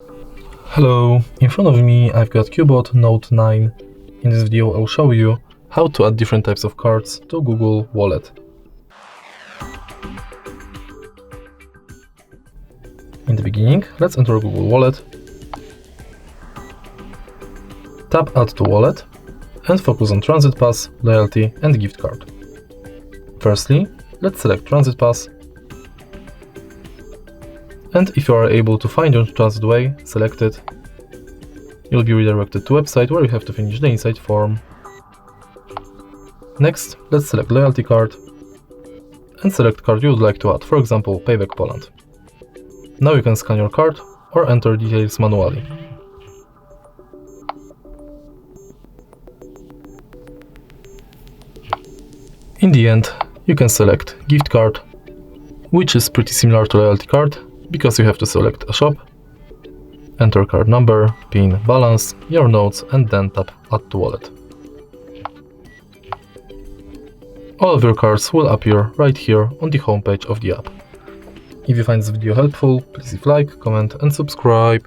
Hello, in front of me I've got Cubot Note 9. In this video I'll show you how to add different types of cards to Google Wallet. In the beginning, let's enter Google Wallet, tap Add to Wallet and focus on Transit Pass, Loyalty and Gift Card. Firstly, let's select Transit Pass, and if you are able to find your transit way, select it. You'll be redirected to a website where you have to finish the inside form. Next, let's select Loyalty Card and select card you would like to add, for example, Payback Poland. Now you can scan your card or enter details manually. In the end, you can select Gift Card, which is pretty similar to Loyalty Card because you have to select a shop, enter card number, PIN, balance, your notes, and then tap Add to Wallet. All of your cards will appear right here on the homepage of the app. If you find this video helpful, please leave a like, comment and subscribe.